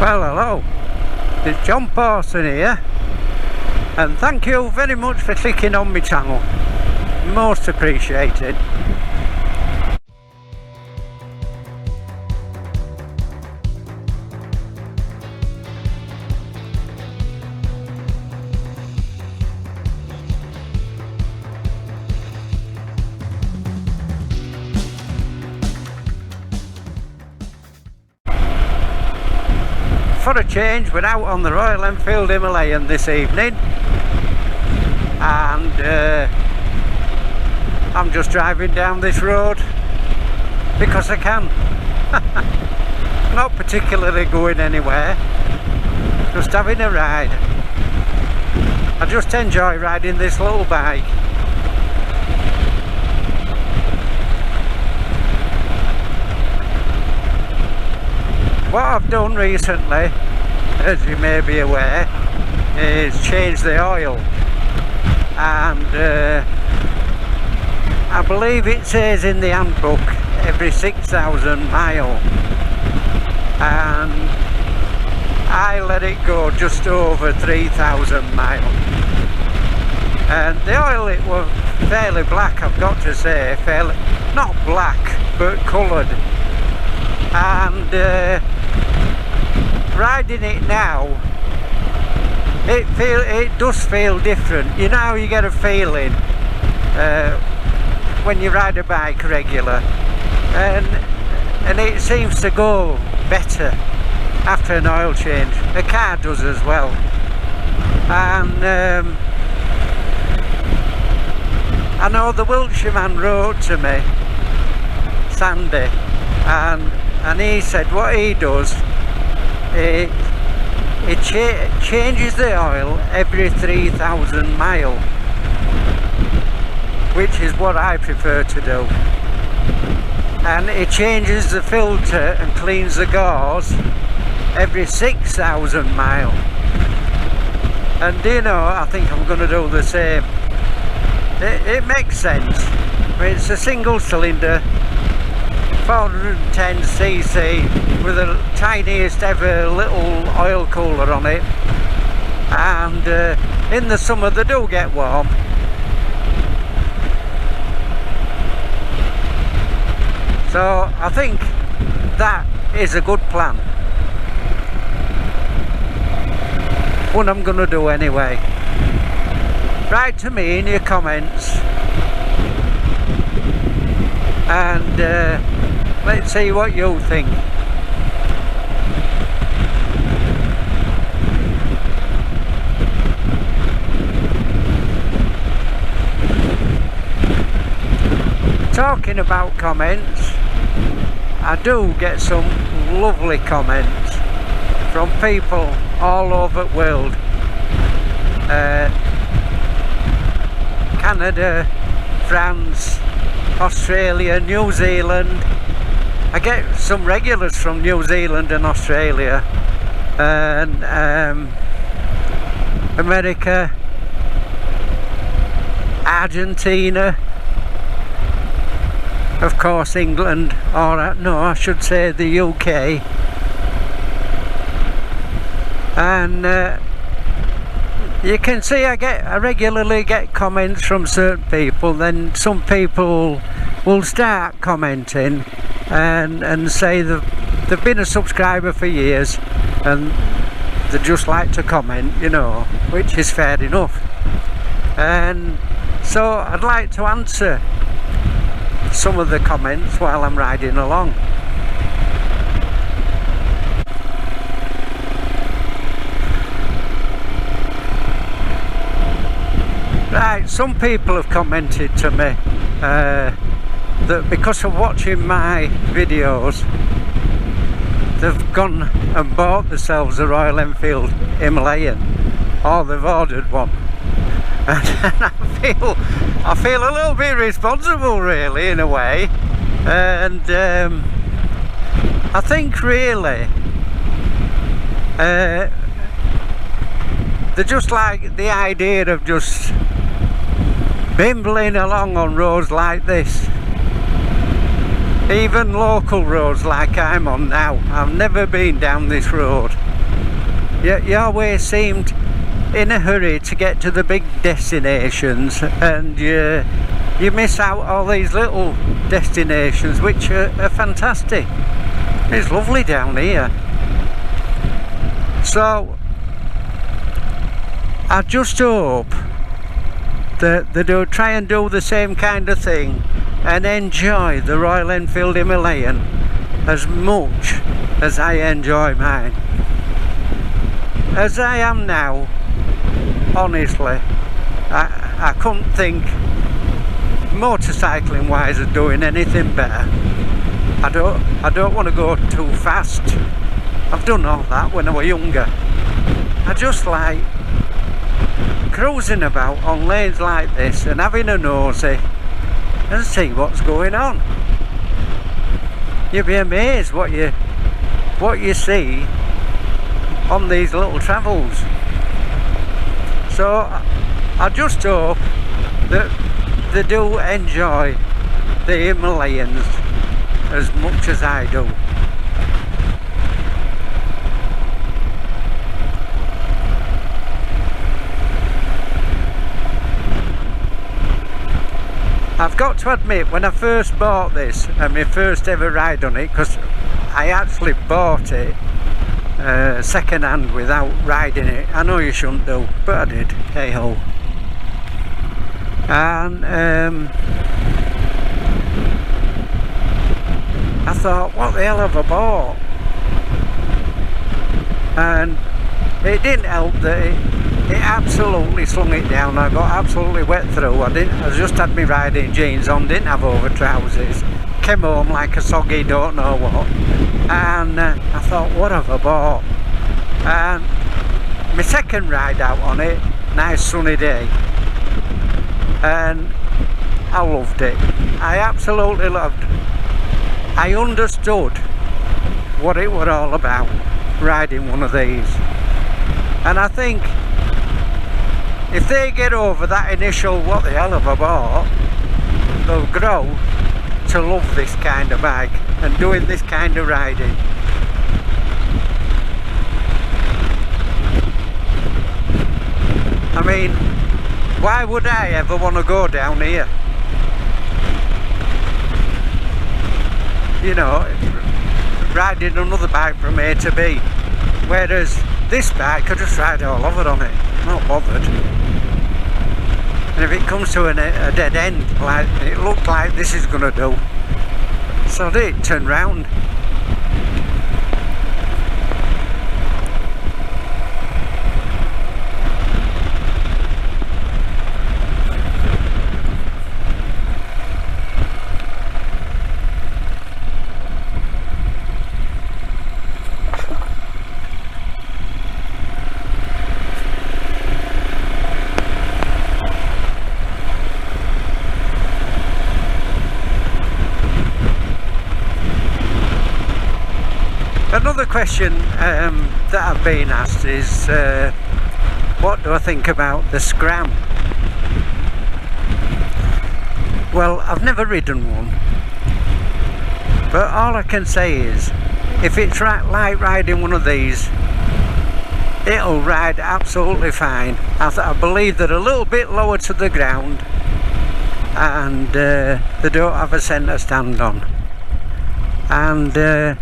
Well, hello, it's John Parson here, and thank you very much for clicking on my channel, most appreciated. For a change, we're out on the Royal Enfield Himalayan this evening, and I'm just driving down this road because I can. Not particularly going anywhere, just having a ride. I just enjoy riding this little bike. What I've done recently, as you may be aware, is change the oil, and I believe it says in the handbook every 6,000 miles, and I let it go just over 3,000 miles, and the oil, it was fairly black, I've got to say, fairly, not black but coloured, and riding it now, it does feel different. You know how you get a feeling when you ride a bike regular, and it seems to go better after an oil change. A car does as well, and I know the Wiltshire man wrote to me, Sandy, and he said what he does, it changes the oil every 3,000 miles, which is what I prefer to do, and it changes the filter and cleans the gauze every 6,000 miles. And do you know, I think I'm going to do the same. It makes sense. I mean, it's a single cylinder, 410cc, with the tiniest ever little oil cooler on it, and in the summer they do get warm. So I think that is a good plan, one I'm going to do anyway. Write to me in your comments, and let's see what you think. Talking about comments, I do get some lovely comments from people all over the world. Canada, France, Australia, New Zealand. I get some regulars from New Zealand and Australia, and America, Argentina, of course England, or no, I should say the UK, and you can see I regularly get comments from certain people. Then some people will start commenting and say they've been a subscriber for years and they just like to comment, you know, which is fair enough. And so I'd like to answer some of the comments while I'm riding along. Right, some people have commented to me that because of watching my videos, they've gone and bought themselves a Royal Enfield Himalayan, or they've ordered one, and I feel a little bit responsible, really, in a way, and I think really they just like the idea of just bimbling along on roads like this, even local roads like I'm on now. I've never been down this road, You always seemed in a hurry to get to the big destinations, and you miss out all these little destinations which are fantastic. It's lovely down here. So I just hope that they do try and do the same kind of thing and enjoy the Royal Enfield Himalayan as much as I enjoy mine. As I am now, honestly, I couldn't think motorcycling wise of doing anything better. I don't want to go too fast. I've done all that when I was younger. I just like cruising about on lanes like this and having a nosy and see what's going on. You'll be amazed what you see on these little travels. So I just hope that they do enjoy the Himalayans as much as I do. I've got to admit, when I first bought this, and my first ever ride on it, because I actually bought it second hand without riding it. I know you shouldn't do, but I did, hey ho. And I thought, what the hell have I bought? And it didn't help that it absolutely slung it down. I got absolutely wet through. I just had my riding jeans on, didn't have over trousers. Came home like a soggy don't know what. And I thought, what have I bought? And my second ride out on it, nice sunny day. And I loved it. I absolutely loved it. I understood what it was all about, riding one of these. And I think if they get over that initial what the hell have I bought, they'll grow to love this kind of bike and doing this kind of riding. I mean, why would I ever want to go down here? You know, riding another bike from A to B, whereas this bike I just ride all over on it, not bothered. And if it comes to a dead end, like it looked like this is going to do, so it turn round. Another question that I've been asked is what do I think about the Scram? Well, I've never ridden one, but all I can say is if it's like riding one of these, it'll ride absolutely fine. I believe they're a little bit lower to the ground and they don't have a centre stand on, and the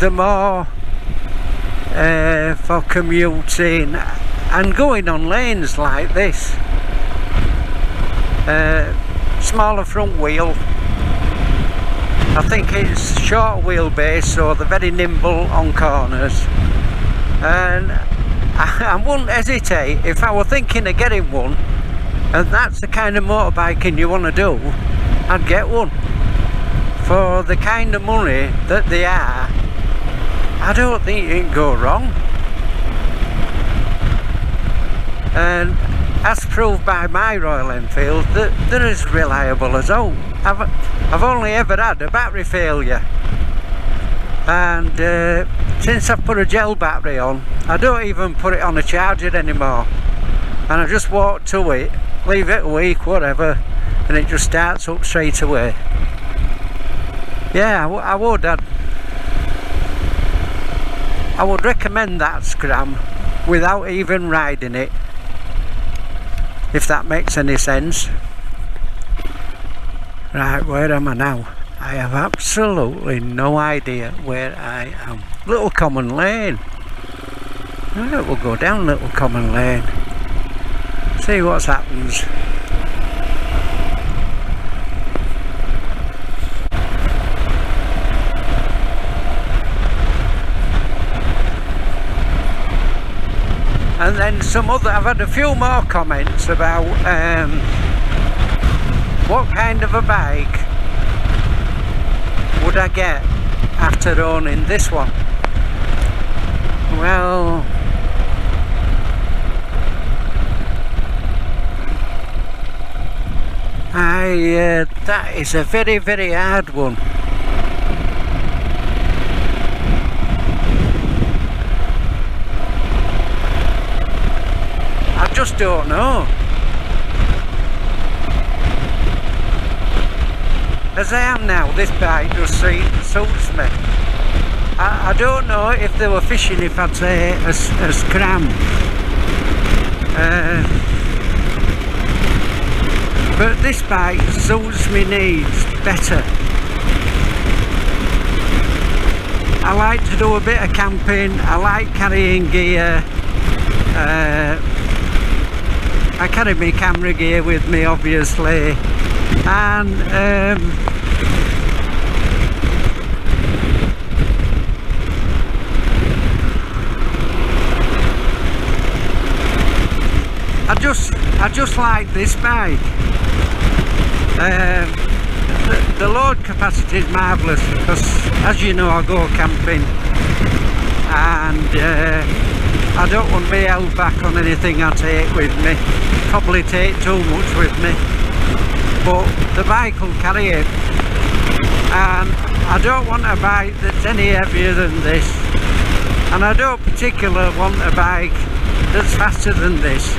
more for commuting and going on lanes like this. Smaller front wheel, I think it's short wheelbase, so they're very nimble on corners, and I wouldn't hesitate if I were thinking of getting one and that's the kind of motorbiking you want to do. I'd get one. For the kind of money that they are, I don't think you can go wrong. And as proved by my Royal Enfield, that they're as reliable as old. I've only ever had a battery failure, and since I've put a gel battery on, I don't even put it on a charger anymore, and I just walk to it, leave it a week, whatever, and it just starts up straight away. Yeah, I would. I would recommend that Scram without even riding it, if that makes any sense. Right, where am I now? I have absolutely no idea where I am. Little Common Lane. Right, we'll go down Little Common Lane. See what happens. And then I've had a few more comments about what kind of a bike would I get after owning this one. Well, that is a very, very hard one. I just don't know. As I am now, this bike just suits me. I don't know if they were fishing if I'd say a Scram. But this bike suits me needs better. I like to do a bit of camping, I like carrying gear. I carry my camera gear with me obviously, and I just like this bike. The load capacity is marvellous because, as you know, I go camping and I don't want to be held back on anything I take with me. Probably take too much with me, but the bike will carry it, and I don't want a bike that's any heavier than this, and I don't particularly want a bike that's faster than this.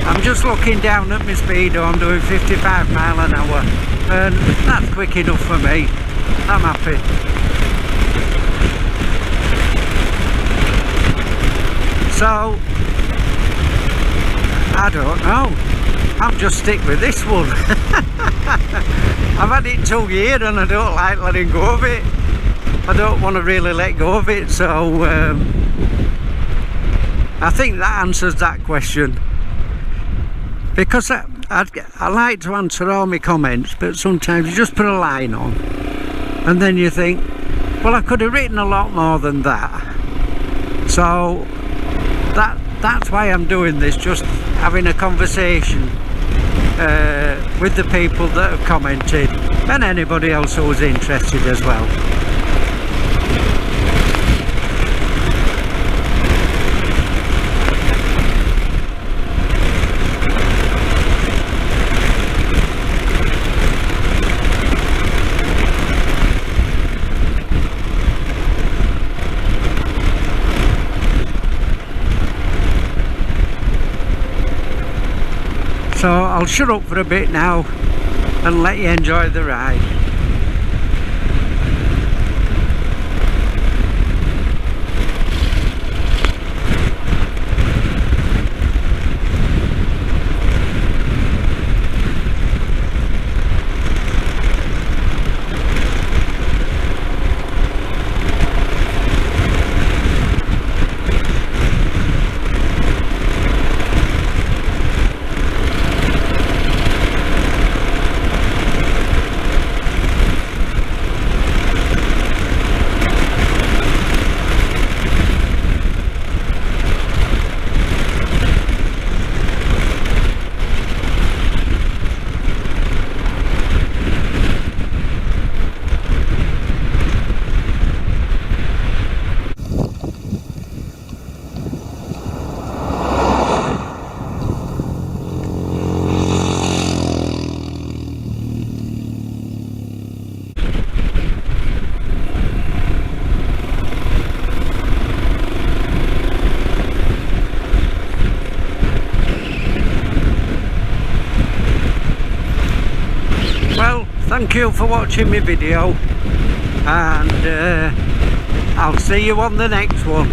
I'm just looking down at my speedo, I'm doing 55 mile an hour, and that's quick enough for me. I'm happy. So, I don't know. I'll just stick with this one. I've had it 2 years and I don't like letting go of it. I don't want to really let go of it, so I think that answers that question. Because I like to answer all my comments, but sometimes you just put a line on and then you think, well, I could have written a lot more than that. So that's why I'm doing this, just having a conversation with the people that have commented and anybody else who's interested as well. So I'll shut up for a bit now and let you enjoy the ride. Thank you for watching my video, and I I'll see you on the next one.